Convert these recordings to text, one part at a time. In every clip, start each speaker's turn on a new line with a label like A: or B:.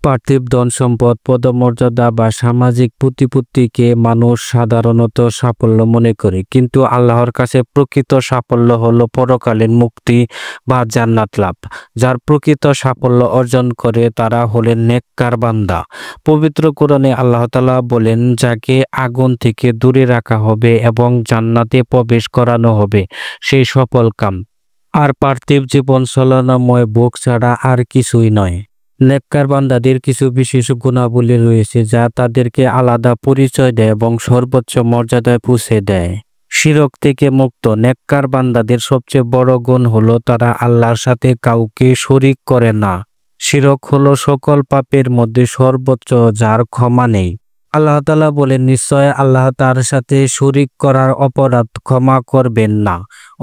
A: পার্থিব ধন সম্পদ, পদমর্যাদা বা সামাজিক প্রতিপত্তিকে মানুষ সাধারণত সাফল্য মনে করে, কিন্তু আল্লাহর কাছে প্রকৃত সাফল্য হলো পরকালীন মুক্তি বা জান্নাত লাভ। যার প্রকৃত সাফল্য অর্জন করে তারা হলেন নেককার বান্দা। পবিত্র কোরআনে আল্লাহ তাআলা বলেন, যাকে আগুন থেকে দূরে রাখা হবে এবং জান্নাতে প্রবেশ করানো হবে সেই সফল কাম। আর পার্থিব জীবন ছলনাময় ভোগ ছাড়া আর কিছুই নয়। নেককার বান্দাদের কিছু বিশেষ গুণাবলী রয়েছে যা তাদেরকে আলাদা পরিচয় দেয় এবং সর্বোচ্চ মর্যাদায় পৌঁছে দেয়। শিরক থেকে মুক্ত নেককার বান্দাদের সবচেয়ে বড় গুণ হলো তারা আল্লাহর সাথে কাউকে শরিক করে না। শিরক হলো সকল পাপের মধ্যে সর্বোচ্চ, যার ক্ষমা নেই। আল্লাহ তাআলা বলেন, নিশ্চয় আল্লাহ তার সাথে শরিক করার অপরাধ ক্ষমা করবেন না।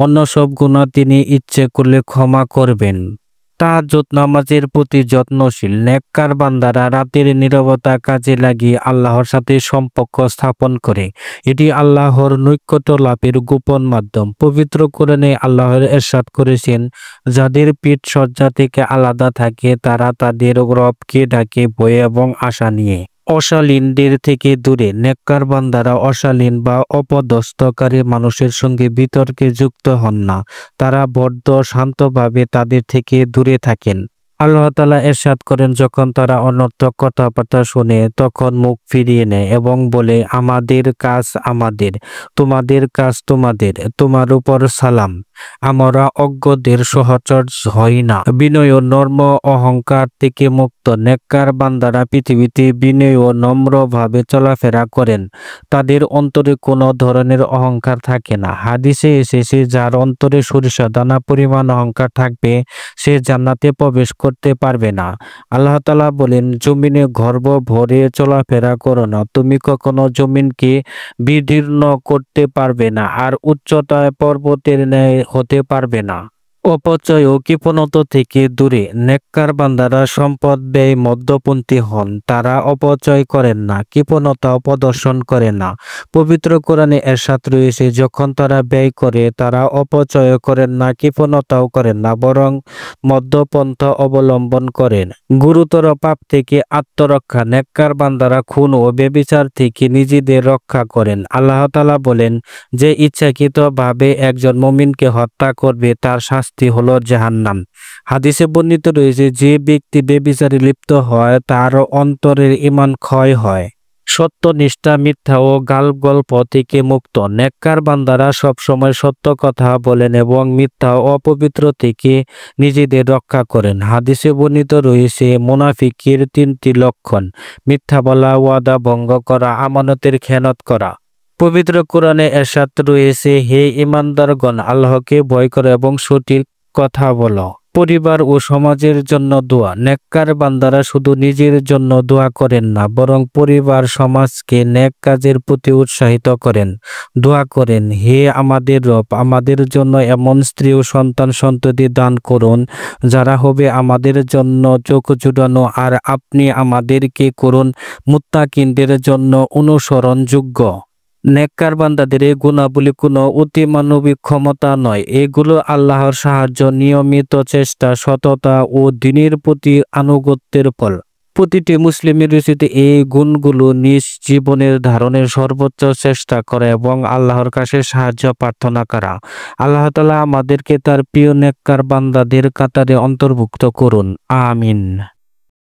A: অন্য সব গুনাহ তিনি ইচ্ছে করলে ক্ষমা করবেন। তাহাজ্জুদ নামাজের প্রতি যত্নশীল নেককার বান্দারা রাতের নীরবতা কাজে লাগিয়ে আল্লাহর সাথে সম্পর্ক স্থাপন করে। এটি আল্লাহর নৈকট্য লাভের গোপন মাধ্যম। পবিত্র কোরআনে আল্লাহ ইরশাদ করেছেন, যাদের পিঠ সজ্জা থেকে আলাদা থাকে তারা তাদের রবকে ডাকে ভয় এবং আশা নিয়ে। অশালীনদের থেকে দূরে নেককার বান্দারা অশালীন বা অপদস্থকারী মানুষের সঙ্গে বিতর্কে যুক্ত হন না। তারা বড্ড শান্তভাবে তাদের থেকে দূরে থাকেন। আল্লাহ তাআলা ইরশাদ করেন, যখন তারা অনর্থক কথাবার্তা শুনে তখন মুখ ফিরিয়ে নেয় এবং বলে, আমাদের কাজ আমাদের, তোমাদের কাজ তোমাদের, তোমার উপর সালাম। আমরা অজ্ঞদের সহচর হই না। বিনয় ও নর্ম অহংকার থেকে মুক্ত নেককার বান্দারা পৃথিবীতে বিনয় ও নম্রভাবে চলাফেরা করেন। তাদের অন্তরে কোনো ধরনের অহংকার থাকে না। হাদিসে এসেছে, যার অন্তরে সরিষা দানা পরিমাণ অহংকার থাকবে সে জান্নাতে প্রবেশ করতে পারবে না। আল্লাহ তাআলা বলেন, জমিনে গর্ব ভরে চলাফেরা করো না। তুমি কখনো জমিনকে বিদীর্ণ করতে পারবে না, আর উচ্চতায় পর্বতের ন্যায় হতে পারবে না। অপচয় ও কৃপণতা থেকে দূরে নেককার বান্দারা সম্পদ ব্যয় মধ্যপন্থী হন। তারা অপচয় করেন না, কৃপণতাও প্রদর্শন করে না। পবিত্র কোরআনে ইরশাদ রয়েছে, যখন তারা ব্যয় করে তারা অপচয় করেন না, কৃপণতাও করেন না, বরং মধ্যপন্থা অবলম্বন করেন। গুরুতর পাপ থেকে আত্মরক্ষা নেককার বান্দারা খুন ও ব্যভিচার থেকে নিজেদের রক্ষা করেন। আল্লাহ তাআলা বলেন, যে ইচ্ছাকৃতভাবে একজন মুমিনকে হত্যা করবে তার শাস্তি হলো জাহান্নাম। হাদিসে বর্ণিত রয়েছে, যে ব্যক্তি ব্যভিচারে লিপ্ত হয় তার অন্তরের ঈমান ক্ষয় হয়। সত্যনিষ্ঠা, মিথ্যা ও গালগল্প থেকে মুক্ত নেককার বান্দারা সবসময় সত্য কথা বলেন এবং মিথ্যা ও অপবিত্র থেকে নিজেদের রক্ষা করেন। হাদিসে বর্ণিত রয়েছে, মুনাফিকের 3টি লক্ষণ: মিথ্যা বলা, ওয়াদা ভঙ্গ করা, আমানতের খেয়ানত করা। পবিত্র কোরআনে ইরশাদ রয়েছে, হে ঈমানদারগণ, আল্লাহকে ভয় করো এবং সঠিক কথা বলো। পরিবার ও সমাজের জন্য দোয়া নেককার বান্দারা শুধু নিজের জন্য দোয়া করেন না, বরং পরিবার সমাজকে নেক কাজের প্রতি উৎসাহিত করেন। দোয়া করেন, হে আমাদের রব, আমাদের জন্য এমন স্ত্রী ও সন্তান সন্ততি দান করুন যারা হবে আমাদের জন্য চোখ জুড়ানো, আর আপনি আমাদেরকে করুন মুত্তাকিনদের জন্য অনুসরণযোগ্য। নেককার বান্দাদের এই গুণাবলী কোনো অতিমানবিক ক্ষমতা নয়। এগুলো আল্লাহর সাহায্য, নিয়মিত চেষ্টা, সততা ও দ্বীনের প্রতি আনুগত্যের ফল। প্রতিটি মুসলিমের উচিত এই গুণগুলো নিজ জীবনের ধারণের সর্বোচ্চ চেষ্টা করা এবং আল্লাহর কাছে সাহায্য প্রার্থনা করা। আল্লাহ তাআলা আমাদেরকে তার প্রিয় নেককার বান্দাদের কাতারে অন্তর্ভুক্ত করুন। আমিন।